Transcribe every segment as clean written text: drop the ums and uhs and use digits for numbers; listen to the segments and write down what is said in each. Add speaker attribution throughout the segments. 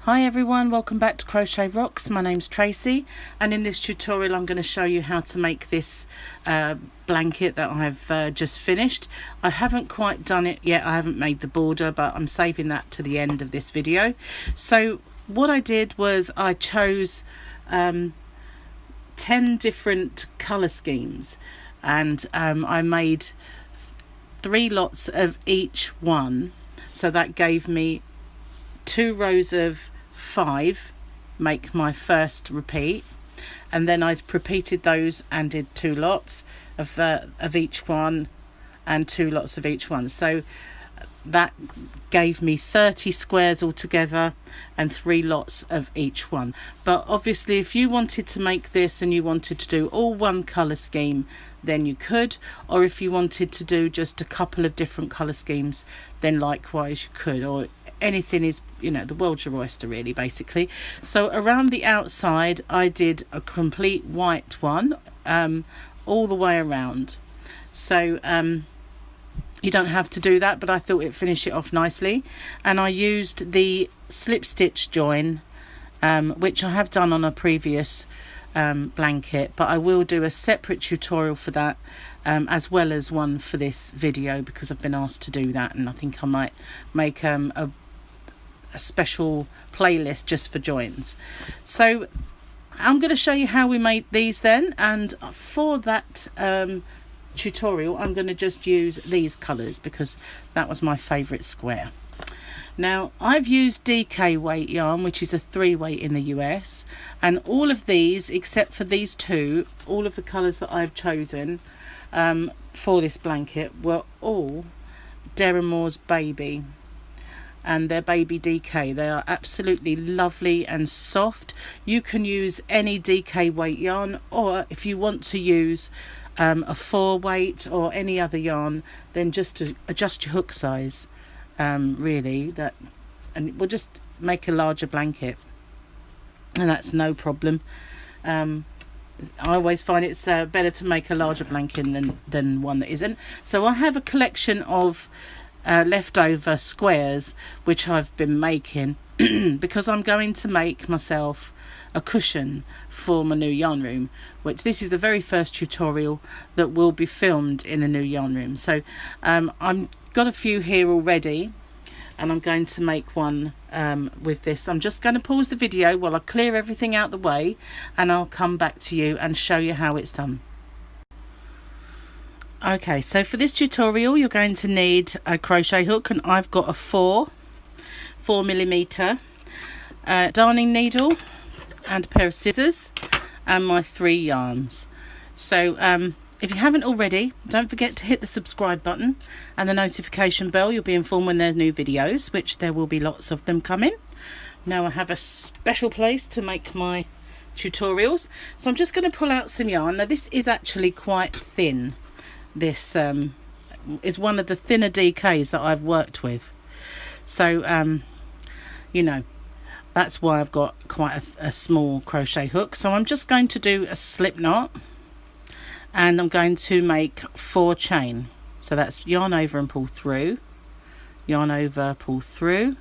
Speaker 1: Hi everyone, welcome back to Crochet Rocks. My name's Tracy, and in this tutorial I'm going to show you how to make this blanket that I've just finished. I haven't quite done it yet, I haven't made the border, but I'm saving that to the end of this video. So what I did was I chose 10 different colour schemes, and I made 3 lots of each one, so that gave me 2 rows of 5, make my first repeat, and then I repeated those and did 2 lots of each one and 2 lots of each one. So that gave me 30 squares altogether and 3 lots of each one. But obviously if you wanted to make this and you wanted to do all one colour scheme, then you could, or if you wanted to do just a couple of different colour schemes, then likewise you could, or anything is, you know, the world's your oyster really, basically. So around the outside I did a complete white one all the way around. So you don't have to do that, but I thought it'd finish it off nicely, and I used the slip stitch join, which I have done on a previous blanket, but I will do a separate tutorial for that as well as one for this video, because I've been asked to do that, and I think I might make a special playlist just for joins. So I'm going to show you how we made these then, and for that tutorial I'm going to just use these colours because that was my favourite square. Now I've used DK weight yarn, which is a 3 weight in the US, and all of these except for these 2, all of the colours that I've chosen for this blanket were all Deramores Baby, and they're baby DK. They are absolutely lovely and soft. You can use any DK weight yarn, or if you want to use a 4 weight or any other yarn, then just to adjust your hook size, really, that, and we'll just make a larger blanket, and that's no problem. I always find it's better to make a larger blanket than one that isn't. So I have a collection of leftover squares which I've been making because I'm going to make myself a cushion for my new yarn room, which this is the very first tutorial that will be filmed in the new yarn room. So I'm got a few here already, and I'm going to make one with this. I'm just going to pause the video while I clear everything out the way, and I'll come back to you and show you how it's done. Okay, so for this tutorial you're going to need a crochet hook, and I've got a 4mm darning needle and a pair of scissors and my 3 yarns. So if you haven't already, don't forget to hit the subscribe button and the notification bell. You'll be informed when there's new videos, which there will be lots of them coming. Now I have a special place to make my tutorials, so I'm just going to pull out some yarn. Now this is actually quite thin. This is one of the thinner DKs that I've worked with, so you know, that's why I've got quite a small crochet hook. So I'm just going to do a slip knot, and I'm going to make 4 chain. So that's yarn over and pull through, yarn over, pull through,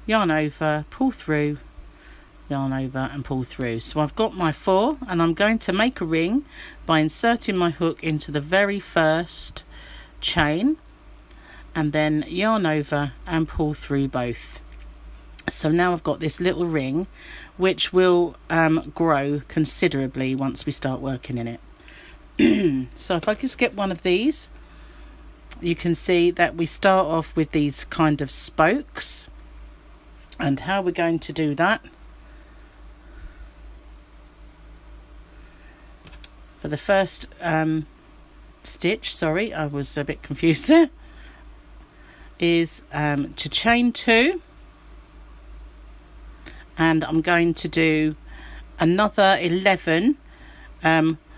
Speaker 1: yarn over, pull through, yarn over and pull through. So I've got my 4, and I'm going to make a ring by inserting my hook into the very first chain, and then yarn over and pull through both. So now I've got this little ring which will grow considerably once we start working in it. So if I just get one of these, you can see that we start off with these kind of spokes, and how we're going to do that, for the first stitch, sorry, I was a bit confused there, is to chain 2, and I'm going to do another 11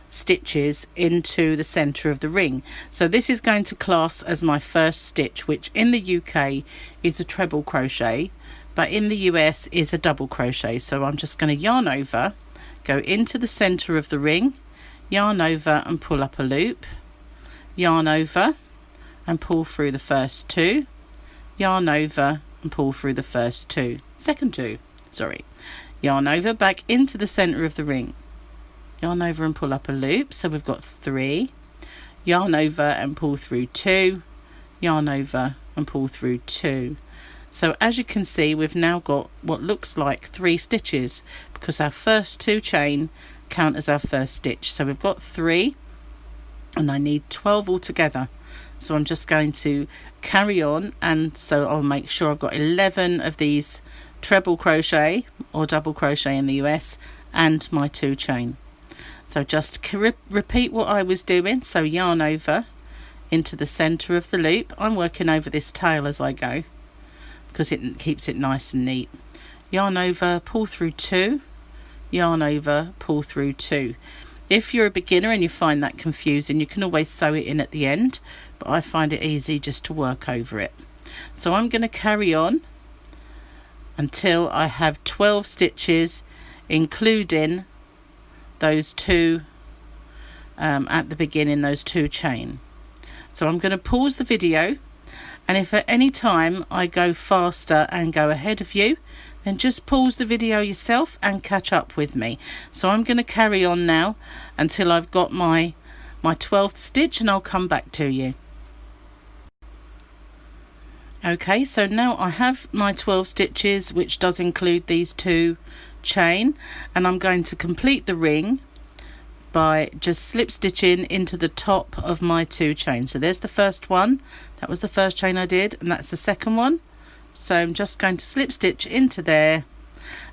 Speaker 1: stitches into the center of the ring. So this is going to class as my first stitch, which in the UK is a treble crochet, but in the US is a double crochet. So I'm just going to yarn over, go into the center of the ring, yarn over and pull up a loop, yarn over and pull through the first 2, yarn over and pull through the first 2, second 2, yarn over back into the center of the ring, yarn over and pull up a loop. So we've got 3, yarn over and pull through 2, yarn over and pull through 2. So as you can see, we've now got what looks like 3 stitches because our first 2 chain count as our first stitch. So we've got 3 and I need 12 altogether. So I'm just going to carry on, and so I'll make sure I've got 11 of these treble crochet or double crochet in the US and my 2 chain. So just repeat what I was doing. So yarn over into the center of the loop. I'm working over this tail as I go because it keeps it nice and neat. Yarn over, pull through 2, yarn over, pull through 2. If you're a beginner and you find that confusing, you can always sew it in at the end, but I find it easy just to work over it. So I'm going to carry on until I have 12 stitches, including those 2 at the beginning, those 2 chain. So I'm going to pause the video, and if at any time I go faster and go ahead of you, then just pause the video yourself and catch up with me. So I'm going to carry on now until I've got my 12th stitch, and I'll come back to you. Okay, so now I have my 12 stitches, which does include these 2 chain, and I'm going to complete the ring by just slip stitching into the top of my 2 chains. So there's the first one, that was the first chain I did, and that's the second one. So I'm just going to slip stitch into there,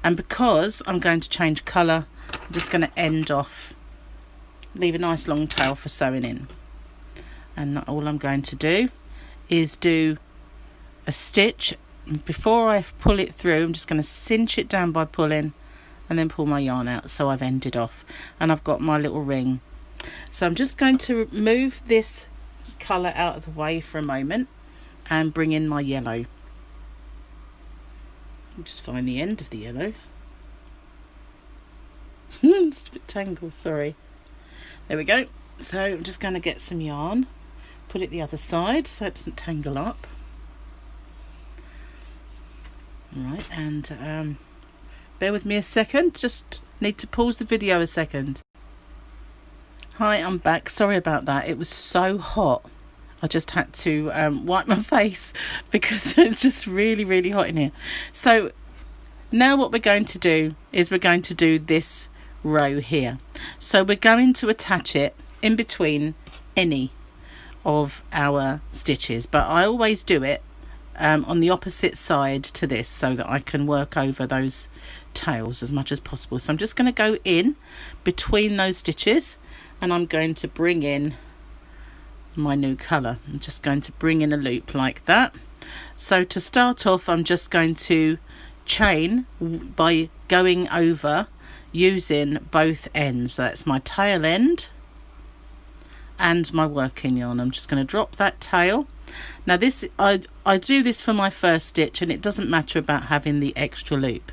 Speaker 1: and because I'm going to change colour, I'm just going to end off, leave a nice long tail for sewing in. And all I'm going to do is do a stitch before I pull it through. I'm just going to cinch it down by pulling and then pull my yarn out. So I've ended off and I've got my little ring. So I'm just going to move this colour out of the way for a moment and bring in my yellow. I'll just find the end of the yellow. It's a bit tangled, sorry. There we go. So I'm just going to get some yarn, put it the other side so it doesn't tangle up. Alright, and bear with me a second, just need to pause the video a second. Hi, I'm back. Sorry about that. It was so hot. I just had to wipe my face because it's just really, really hot in here. So now what we're going to do is we're going to do this row here. So we're going to attach it in between any of our stitches, but I always do it on the opposite side to this so that I can work over those tails as much as possible. So I'm just going to go in between those stitches and I'm going to bring in my new colour. I'm just going to bring in a loop like that. So to start off, I'm just going to chain by going over using both ends. So that's my tail end and my working yarn. I'm just going to drop that tail. Now this I do this for my first stitch, and it doesn't matter about having the extra loop.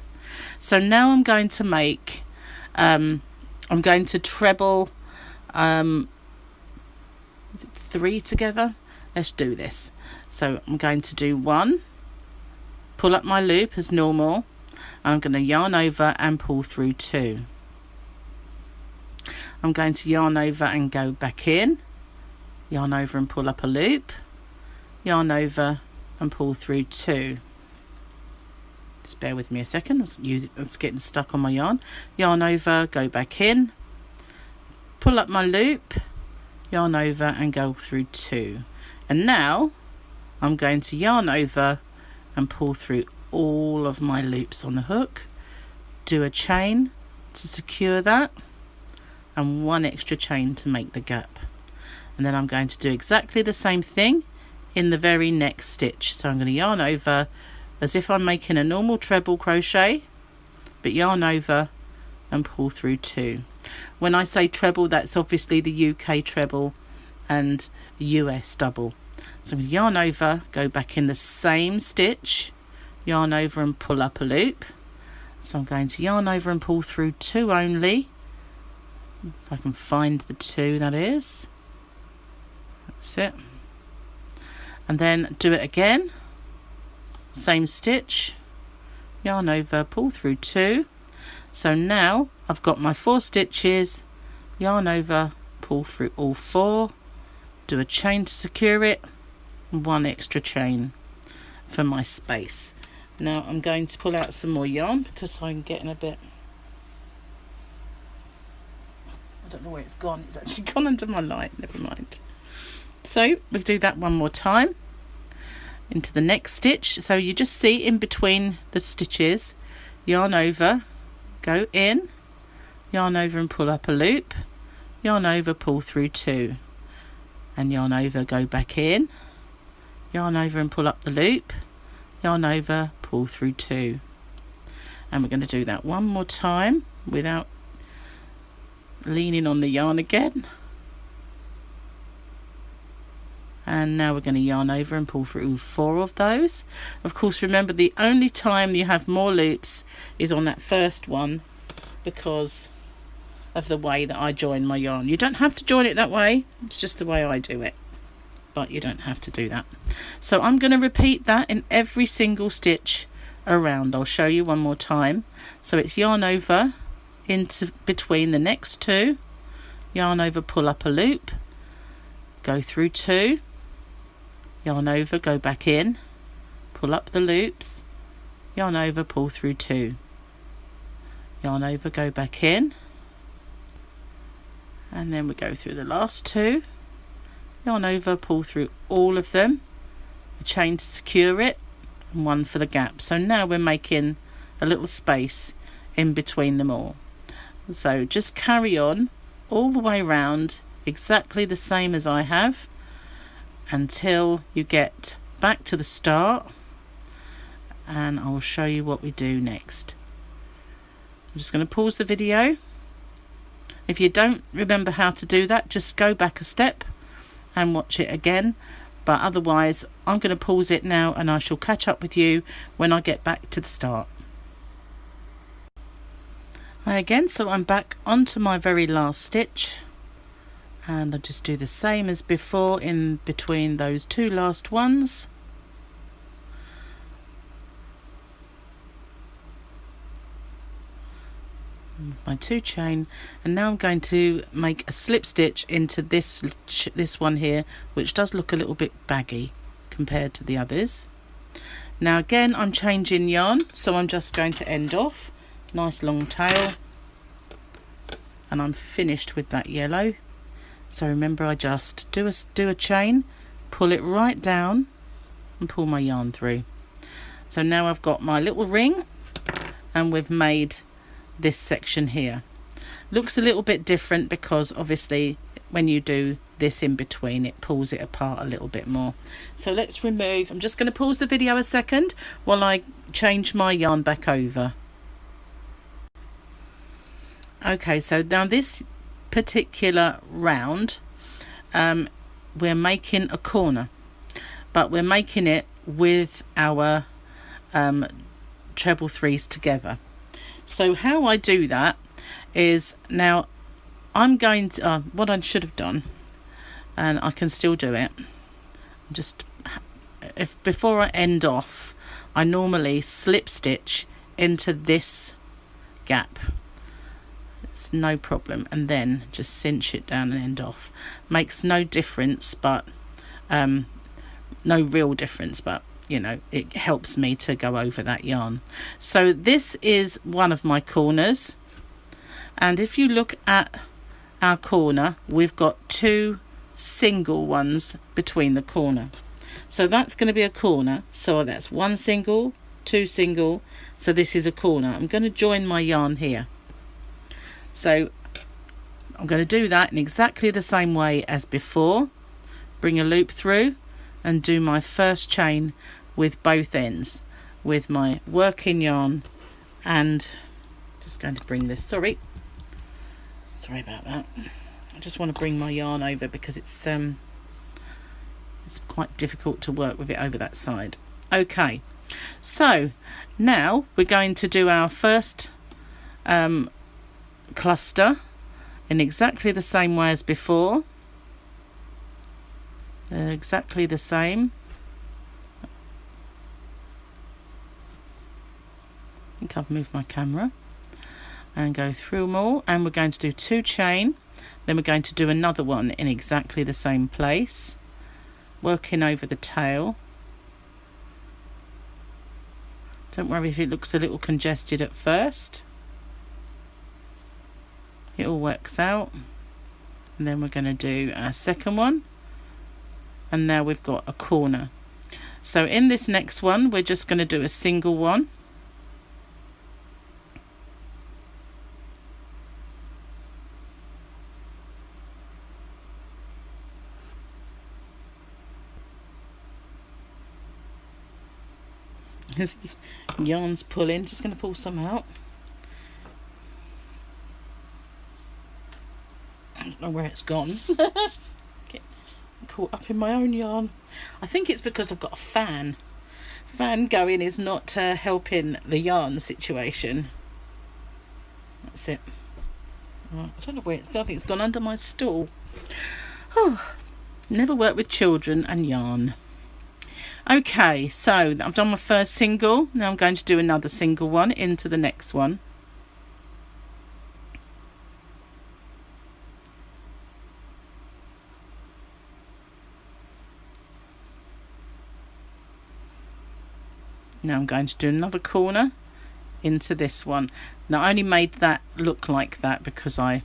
Speaker 1: So now I'm going to make I'm going to treble 3 together. Let's do this. So I'm going to do 1, pull up my loop as normal. I'm going to yarn over and pull through 2. I'm going to yarn over and go back in, yarn over and pull up a loop, yarn over and pull through 2. Just bear with me a second, it's getting stuck on my yarn. Yarn over, go back in, pull up my loop, yarn over and go through 2. And now I'm going to yarn over and pull through all of my loops on the hook, do a chain to secure that, and 1 extra chain to make the gap. And then I'm going to do exactly the same thing in the very next stitch. So I'm going to yarn over as if I'm making a normal treble crochet, but yarn over and pull through 2. When I say treble, that's obviously the UK treble and US double. So I'm going to yarn over, go back in the same stitch, yarn over and pull up a loop. So I'm going to yarn over and pull through 2 only. If I can find the 2, that is. That's it. And then do it again. Same stitch, yarn over, pull through 2. So now I've got my 4 stitches, yarn over, pull through all 4, do a chain to secure it, and 1 extra chain for my space. Now I'm going to pull out some more yarn because I'm getting a bit, I don't know where it's gone. It's actually gone under my light, never mind. So we'll do that one more time into the next stitch. So you just see in between the stitches, yarn over, go in, yarn over and pull up a loop, yarn over, pull through 2, and yarn over, go back in, yarn over and pull up the loop, yarn over, pull through 2. And we're going to do that one more time without leaning on the yarn again. And now we're going to yarn over and pull through 4 of those. Of course, remember, the only time you have more loops is on that first one because of the way that I join my yarn. You don't have to join it that way, it's just the way I do it, but you don't have to do that. So I'm going to repeat that in every single stitch around. I'll show you one more time. So it's yarn over into between the next 2, yarn over, pull up a loop, go through 2, yarn over, go back in, pull up the loops, yarn over, pull through 2, yarn over, go back in, and then we go through the last 2, yarn over, pull through all of them, a chain to secure it, and 1 for the gap. So now we're making a little space in between them all. So just carry on all the way around exactly the same as I have until you get back to the start, and I'll show you what we do next. I'm just going to pause the video. If you don't remember how to do that, just go back a step and watch it again, but otherwise I'm going to pause it now and I shall catch up with you when I get back to the start. Again, so I'm back onto my very last stitch, and I'll just do the same as before in between those 2 last ones. My 2 chain, and now I'm going to make a slip stitch into this one here, which does look a little bit baggy compared to the others. Now again, I'm changing yarn, so I'm just going to end off nice long tail, and I'm finished with that yellow. So remember, I just do a chain, pull it right down and pull my yarn through. So now I've got my little ring, and we've made this section here. Looks a little bit different because obviously when you do this in between, it pulls it apart a little bit more. So let's remove, I'm just going to pause the video a second while I change my yarn back over. Okay, so now this particular round, we're making a corner, but we're making it with our treble 3s together. So how I do that is, now I'm going to what I should have done, and I can still do it, just before I end off, I normally slip stitch into this gap. It's no problem, and then just cinch it down and end off. Makes no difference, but no real difference, but you know, it helps me to go over that yarn. So this is one of my corners, and if you look at our corner, we've got 2 single ones between the corner, so that's going to be a corner. So that's 1 single, 2 single, so this is a corner. I'm going to join my yarn here, so I'm going to do that in exactly the same way as before. Bring a loop through and do my first chain with both ends with my working yarn, and just going to bring this, sorry about that, I just want to bring my yarn over because it's quite difficult to work with it over that side. Okay, so now we're going to do our first cluster in exactly the same way as before. They're exactly the same. think I've moved my camera, and go through them all, and we're going to do 2 chain, then we're going to do another one in exactly the same place, working over the tail. Don't worry if it looks a little congested at first, it all works out. And then we're going to do our second one, and now we've got a corner. So in this next one we're just going to do a single one, his yarn's pulling, just going to pull some out. I don't know where it's gone. Get caught up in my own yarn. I think it's because I've got a fan going is not helping the yarn situation. That's it. Right, I don't know where it's gone. I think it's gone under my stool. Oh, never worked with children and yarn. Okay, so I've done my first single. Now I'm going to do another single one into the next one. Now I'm going to do another corner into this one. Now I only made that look like that because I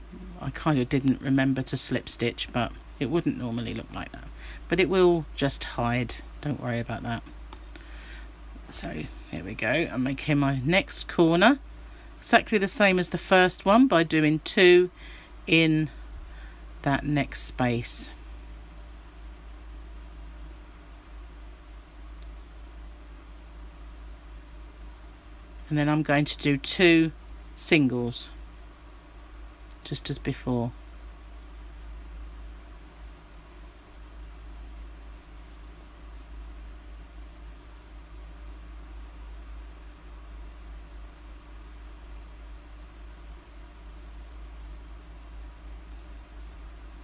Speaker 1: kind of didn't remember to slip stitch, but it wouldn't normally look like that. But it will just hide, don't worry about that. So here we go, I'm making my next corner exactly the same as the first one by doing 2 in that next space. And then I'm going to do 2 singles just as before.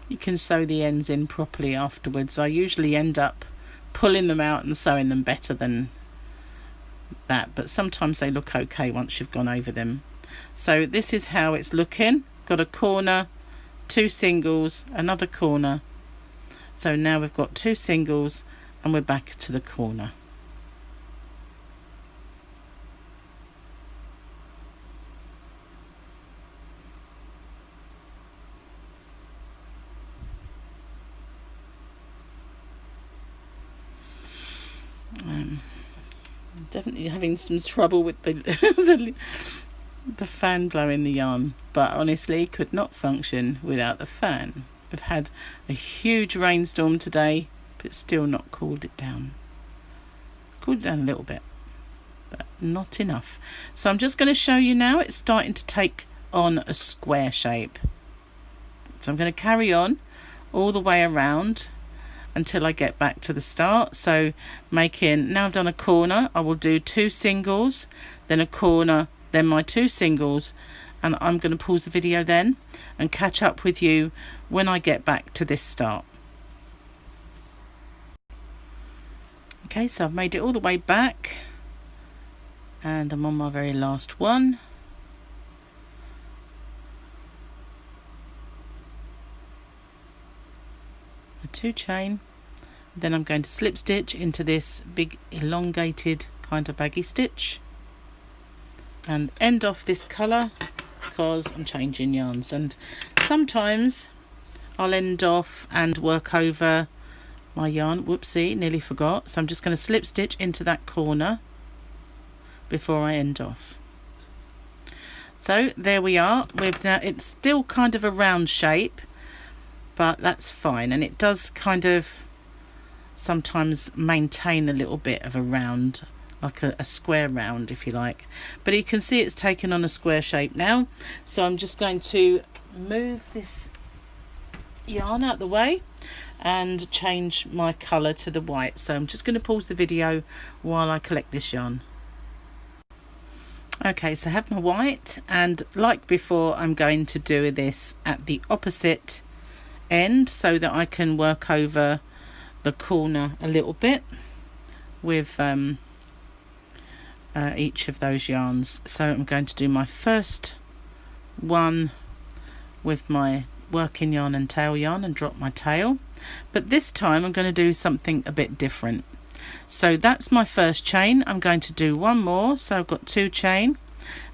Speaker 1: You can sew the ends in properly afterwards. I usually end up pulling them out and sewing them better than that, but sometimes they look okay once you've gone over them. So this is how it's looking. Got a corner, 2 singles, another corner. So now we've got 2 singles and we're back to the corner. Definitely having some trouble with the fan blowing the yarn, but honestly could not function without the fan. We've had a huge rainstorm today, but still not cooled it down. Cooled it down a little bit, but not enough. So I'm just going to show you now. It's starting to take on a square shape. So I'm going to carry on all the way around until I get back to the start. So making, now I've done a corner, I will do 2 singles, then a corner, then my 2 singles, and I'm going to pause the video then and catch up with you when I get back to this start. Okay, so I've made it all the way back and I'm on my very last one. A 2 chain, then I'm going to slip stitch into this big elongated kind of baggy stitch and end off this colour because I'm changing yarns, and sometimes I'll end off and work over my yarn. Whoopsie, nearly forgot. So I'm just going to slip stitch into that corner before I end off. So there we are. We've now, it's still kind of a round shape, but that's fine, and it does kind of sometimes maintain a little bit of a round, like a square round if you like, but you can see it's taken on a square shape now. So I'm just going to move this yarn out the way and change my colour to the white. So I'm just going to pause the video while I collect this yarn. Okay, so I have my white, and like before I'm going to do this at the opposite end so that I can work over the corner a little bit with each of those yarns. So I'm going to do my first one with my working yarn and tail yarn and drop my tail, but this time I'm going to do something a bit different. So that's my first chain. I'm going to do one more, so I've got 2 chain,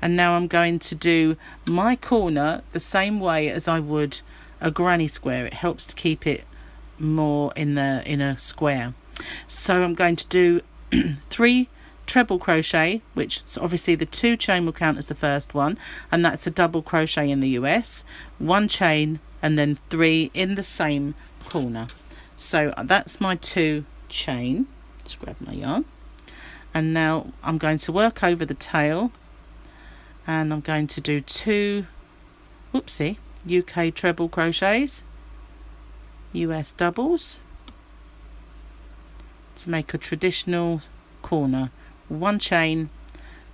Speaker 1: and now I'm going to do my corner the same way as I would a granny square. It helps to keep it more in a square. So I'm going to do 3 treble crochet, which obviously the 2 chain will count as the first one, and that's a double crochet in the US, 1 chain and then 3 in the same corner. So that's my 2 chain. Let's grab my yarn, and now I'm going to work over the tail, and I'm going to do 2 UK treble crochets, US doubles, to make a traditional corner. 1 chain,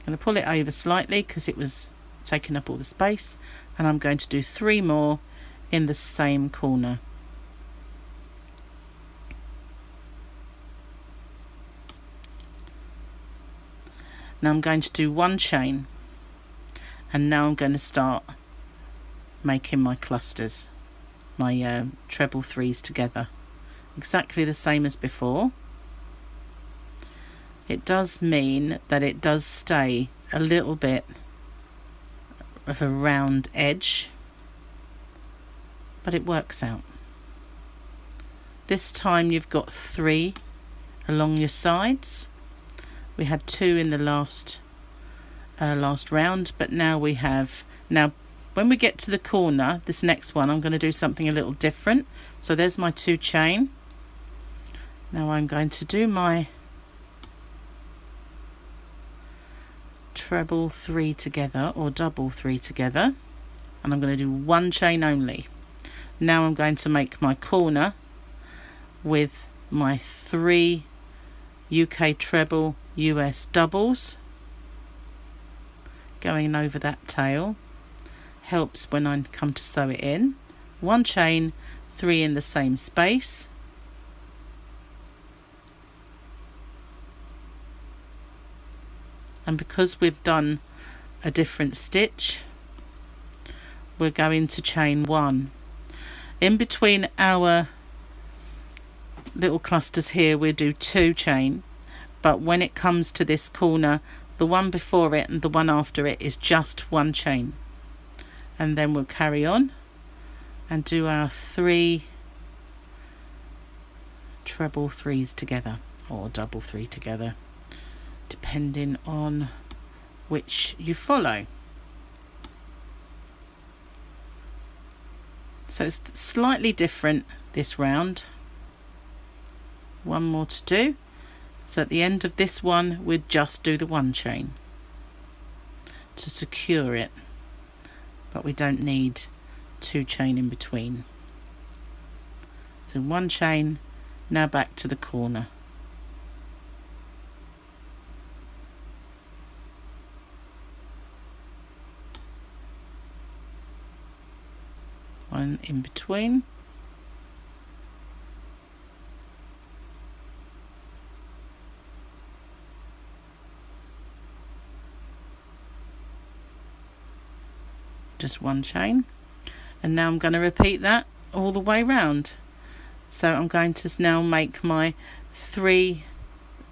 Speaker 1: I'm going to pull it over slightly because it was taking up all the space, and I'm going to do 3 more in the same corner. Now I'm going to do 1 chain, and now I'm going to start making my clusters, my treble 3s together, exactly the same as before. It does mean that it does stay a little bit of a round edge, but it works out. This time you've got 3 along your sides. We had 2 in the last round, but now we have, when we get to the corner, this next one, I'm going to do something a little different. So there's my 2 chain. Now I'm going to do my treble 3 together, or double 3 together, and I'm going to do 1 chain only. Now I'm going to make my corner with my 3 UK treble US doubles going over that tail. Helps when I come to sew it in. 1 chain, 3 in the same space, and because we've done a different stitch, we're going to chain 1 in between our little clusters here. We'll do 2 chain, but when it comes to this corner, the one before it and the one after it is just 1 chain, and then we'll carry on and do our 3 treble 3s together, or double 3 together, depending on which you follow. So it's slightly different this round. 1 more to do. So at the end of this one, we'd just do the 1 chain to secure it, but we don't need 2 chain in between. So 1 chain, now back to the corner. One in between. Just 1 chain, and now I'm going to repeat that all the way round. So I'm going to now make my 3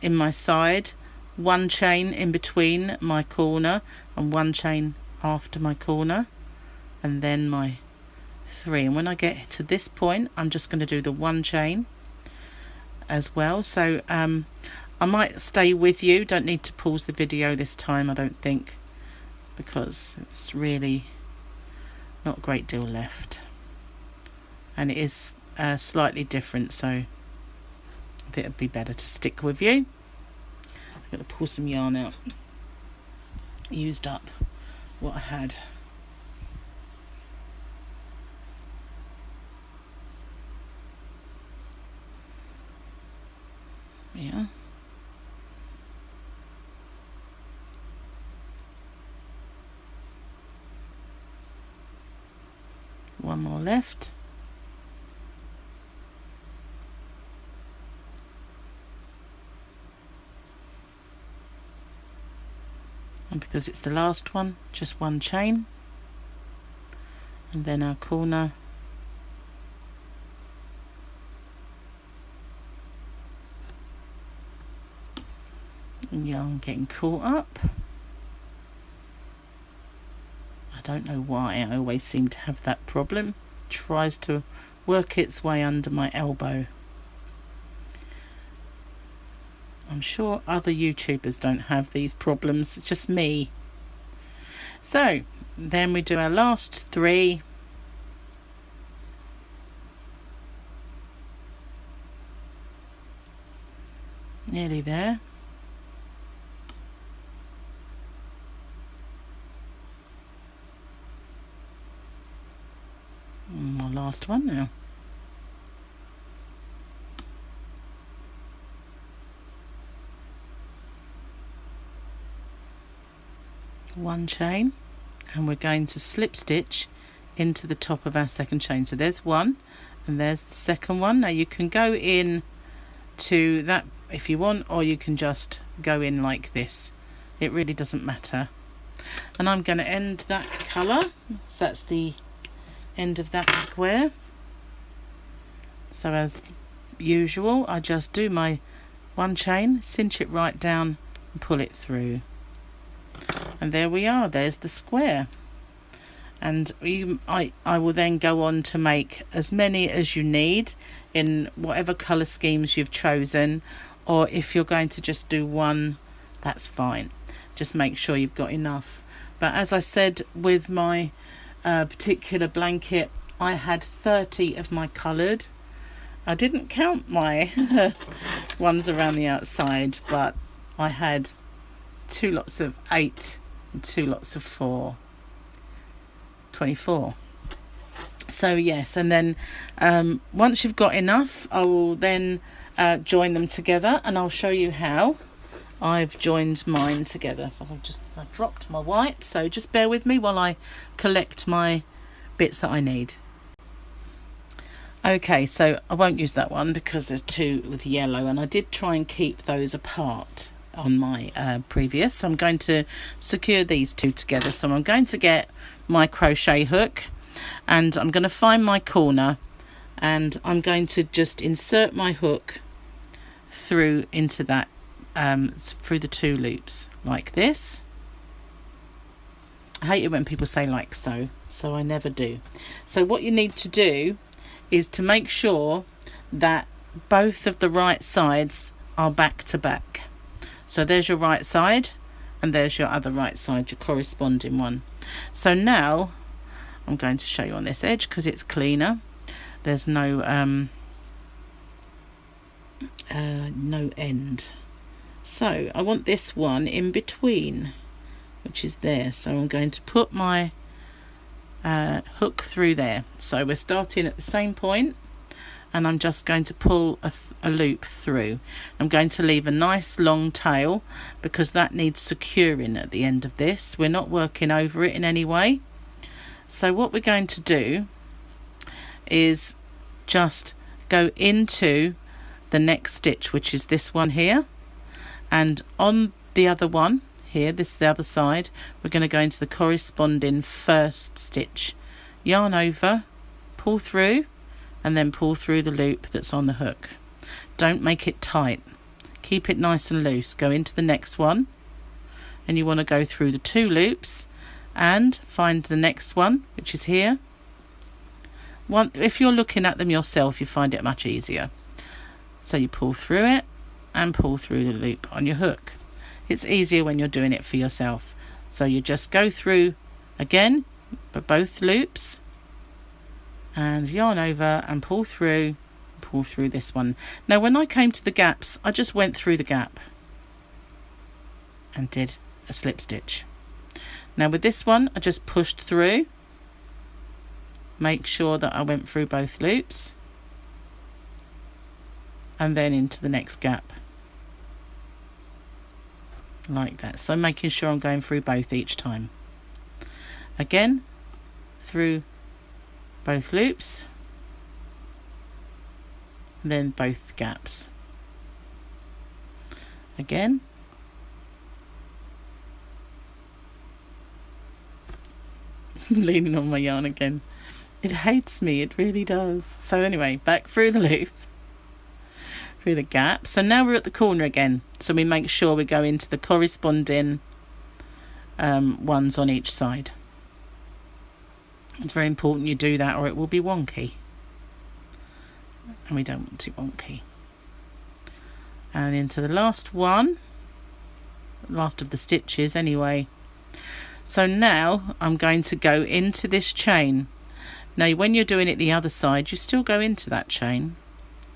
Speaker 1: in my side, 1 chain in between my corner, and 1 chain after my corner, and then my 3. And when I get to this point, I'm just going to do the 1 chain as well. So I might stay with you, don't need to pause the video this time, I don't think, because it's really not a great deal left, and it is slightly different, so I think it'd be better to stick with you. I'm going to pull some yarn out. Used up what I had. Yeah. One more left. because it's the last one, just one chain, and then our corner, and yarn getting caught up. I don't know why I always seem to have that problem. It tries to work its way under my elbow. I'm sure other YouTubers don't have these problems, it's just me. So then we do our last 3. Nearly there. And my last one now. One chain, and we're going to slip stitch into the top of our second chain. So there's one, and there's the second one. Now you can go in to that if you want, or you can just go in like this. It really doesn't matter. And I'm going to end that colour. So that's the end of that square. So as usual, I just do my one chain, cinch it right down and pull it through. And there we are, there's the square. And I will then go on to make as many as you need in whatever colour schemes you've chosen, or if you're going to just do one, that's fine. Just make sure you've got enough. But as I said, with my particular blanket, I had 30 of my coloured. I didn't count my ones around the outside, but I had 2 lots of 8 and 2 lots of 4, 24. So yes, and then once you've got enough, I will then join them together, and I'll show you how I've joined mine together. I dropped my white, so just bear with me while I collect my bits that I need. Okay, so I won't use that one because they're 2 with yellow, and I did try and keep those apart on my previous. So I'm going to secure these 2 together. So I'm going to get my crochet hook, and I'm going to find my corner, and I'm going to just insert my hook through into that through the 2 loops like this. I hate it when people say like so I never do. So what you need to do is to make sure that both of the right sides are back to back. So there's your right side, and there's your other right side, your corresponding one. So now I'm going to show you on this edge because it's cleaner. There's no no end. So I want this one in between, which is there. So I'm going to put my hook through there. So we're starting at the same point, and I'm just going to pull a loop through. I'm going to leave a nice long tail because that needs securing at the end of this. We're not working over it in any way. So what we're going to do is just go into the next stitch, which is this one here, and on the other one here, this is the other side, we're going to go into the corresponding first stitch, yarn over, pull through, and then pull through the loop that's on the hook. Don't make it tight, keep it nice and loose. Go into the next one, and you want to go through the 2 loops and find the next one, which is here. If you're looking at them yourself, you find it much easier. So you pull through it and pull through the loop on your hook. It's easier when you're doing it for yourself. So you just go through again both loops and yarn over and pull through this one. Now when I came to the gaps, I just went through the gap and did a slip stitch. Now with this one, I just pushed through, make sure that I went through both loops, and then into the next gap like that. So making sure I'm going through both each time. Again, through both loops, and then both gaps. Again, Leaning on my yarn again. It hates me, it really does. So anyway, back through the loop, through the gap. So now we're at the corner again. So we make sure we go into the corresponding ones on each side. It's very important you do that or it will be wonky. And we don't want it wonky. And into the last one. Last of the stitches anyway. So now I'm going to go into this chain. Now when you're doing it the other side, you still go into that chain.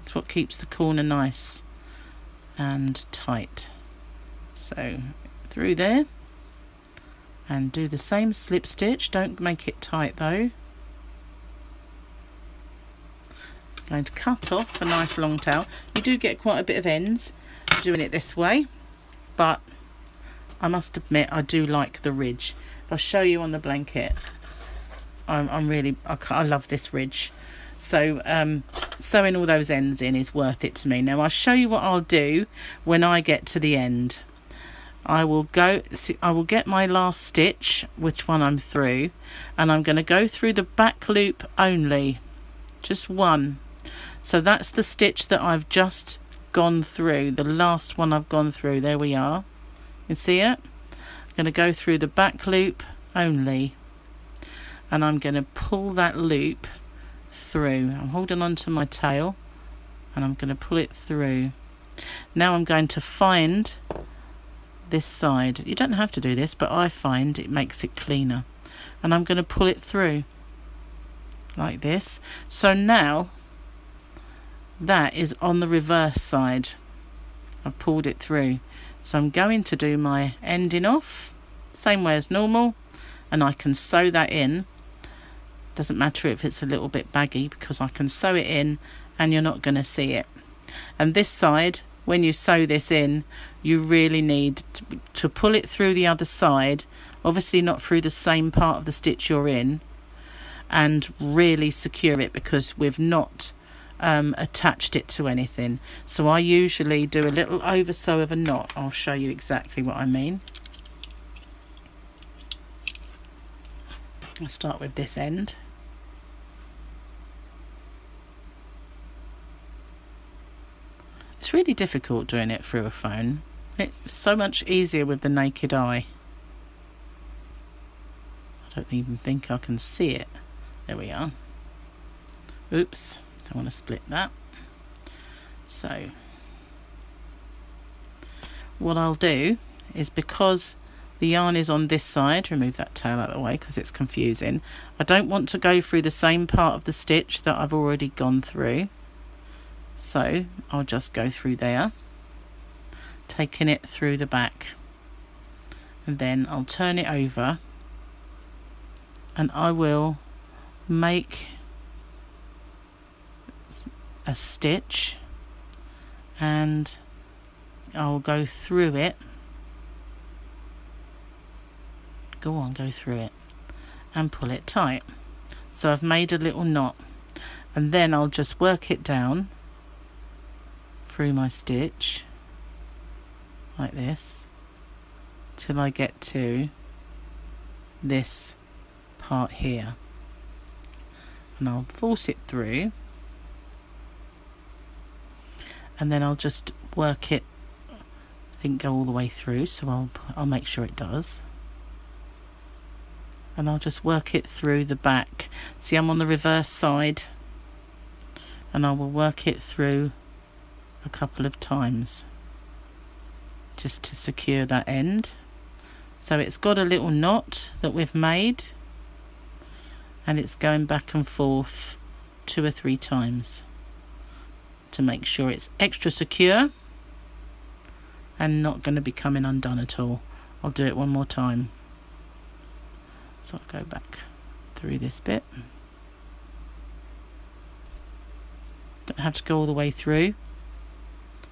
Speaker 1: It's what keeps the corner nice and tight. So through there and do the same slip stitch. Don't make it tight though. Going to cut off a nice long tail. You do get quite a bit of ends doing it this way, but I must admit I do like the ridge. If I show you on the blanket, I love this ridge. So sewing all those ends in is worth it to me. Now I'll show you what I'll do when I get to the end. I will get my last stitch, which one I'm through, and I'm going to go through the back loop only, just one. So that's the stitch that I've just gone through, the last one I've gone through. There we are. You see it? I'm going to go through the back loop only, and I'm going to pull that loop through. I'm holding on to my tail and I'm going to pull it through. Now I'm going to find this side. You don't have to do this, but I find it makes it cleaner, and I'm going to pull it through like this. So now that is on the reverse side. I've pulled it through. So I'm going to do my ending off same way as normal, and I can sew that in. Doesn't matter if it's a little bit baggy, because I can sew it in and you're not going to see it. And this side, when you sew this in, you really need to pull it through the other side, obviously not through the same part of the stitch you're in, and really secure it, because we've not attached it to anything. So I usually do a little over sew of a knot. I'll show you exactly what I mean. I'll start with this end. It's really difficult doing it through a phone. It's so much easier with the naked eye. I don't even think I can see it. There we are. Oops, don't want to split that. So what I'll do is, because the yarn is on this side, remove that tail out of the way because it's confusing. I don't want to go through the same part of the stitch that I've already gone through. So I'll just go through there, taking it through the back, and then I'll turn it over and I will make a stitch, and I'll go through it. Go through it and pull it tight. So I've made a little knot, and then I'll just work it down through my stitch like this till I get to this part here, and I'll force it through, and then I'll just work it. I didn't go all the way through, so I'll make sure it does. And I'll just work it through the back. See, I'm on the reverse side, and I will work it through a couple of times just to secure that end. So it's got a little knot that we've made, and it's going back and forth 2 or 3 times to make sure it's extra secure and not going to be coming undone at all. I'll do it one more time. So I'll go back through this bit. Don't have to go all the way through,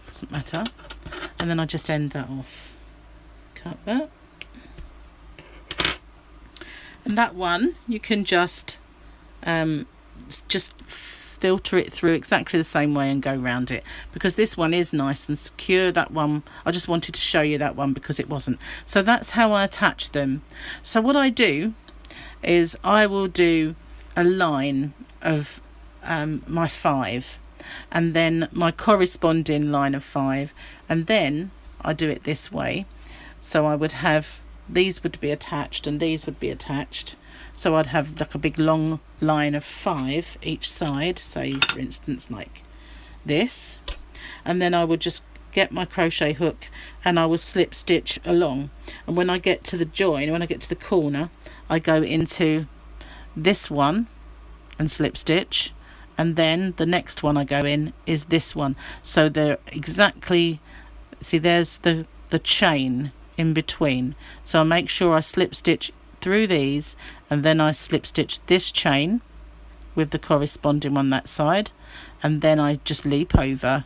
Speaker 1: doesn't matter. And then I just end that off. Cut that. And that one you can just filter it through exactly the same way and go round it, because this one is nice and secure. That one, I just wanted to show you that one because it wasn't. So that's how I attach them. So what I do is I will do a line of my 5, and then my corresponding line of 5, and then I do it this way. So I would have, these would be attached and these would be attached, so I'd have like a big long line of 5 each side, say for instance like this, and then I would just get my crochet hook and I will slip stitch along, and when I get to the join, when I get to the corner, I go into this one and slip stitch, and then the next one I go in is this one, so they're exactly, see there's the chain in between, so I make sure I slip stitch through these, and then I slip stitch this chain with the corresponding one that side, and then I just leap over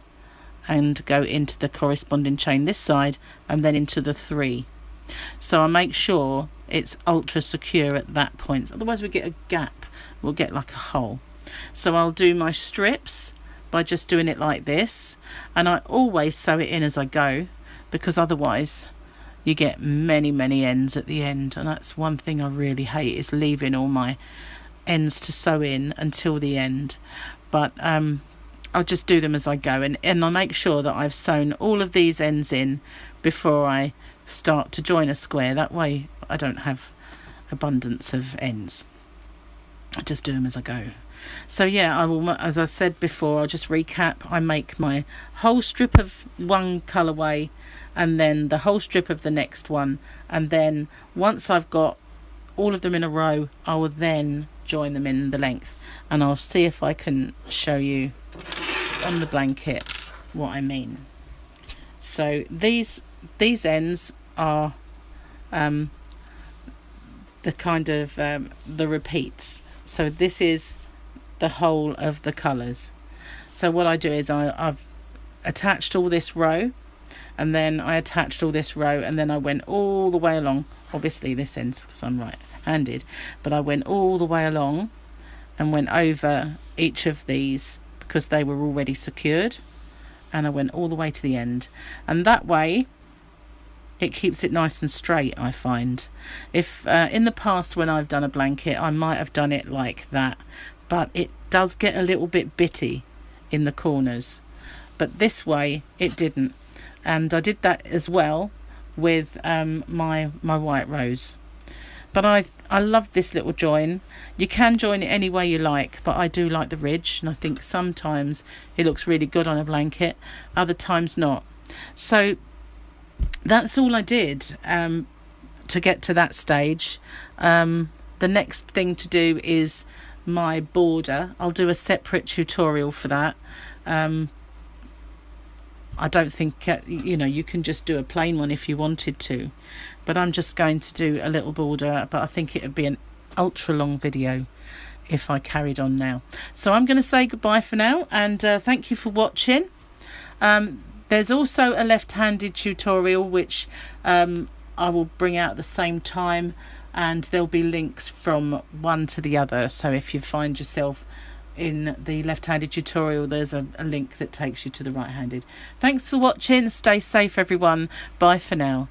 Speaker 1: and go into the corresponding chain this side, and then into the 3. So I make sure it's ultra secure at that point, otherwise we get a gap, we'll get like a hole. So I'll do my strips by just doing it like this, and I always sew it in as I go, because otherwise you get many ends at the end, and that's one thing I really hate, is leaving all my ends to sew in until the end. But I'll just do them as I go, and I make sure that I've sewn all of these ends in before I start to join a square. That way I don't have abundance of ends. I just do them as I go. So yeah, I will, as I said before, I'll just recap. I make my whole strip of one colourway, and then the whole strip of the next one, and then once I've got all of them in a row, I will then join them in the length, and I'll see if I can show you on the blanket what I mean. So these ends are the kind of the repeats, so this is the whole of the colours. So what I do is I've attached all this row, and then I attached all this row, and then I went all the way along, obviously this ends because I'm right-handed, but I went all the way along and went over each of these because they were already secured, and I went all the way to the end, and that way it keeps it nice and straight. I find if in the past when I've done a blanket I might have done it like that, but it does get a little bit bitty in the corners, but this way it didn't. And I did that as well with my white rose. But I love this little join. You can join it any way you like, but I do like the ridge, and I think sometimes it looks really good on a blanket, other times not. So that's all I did to get to that stage. The next thing to do is my border. I'll do a separate tutorial for that. I don't think you can just do a plain one if you wanted to, but I'm just going to do a little border, but I think it would be an ultra long video if I carried on now. So I'm going to say goodbye for now, and thank you for watching. There's also a left-handed tutorial which I will bring out at the same time, and there'll be links from one to the other, so if you find yourself in the left-handed tutorial, there's a link that takes you to the right-handed. Thanks for watching. Stay safe everyone. Bye for now.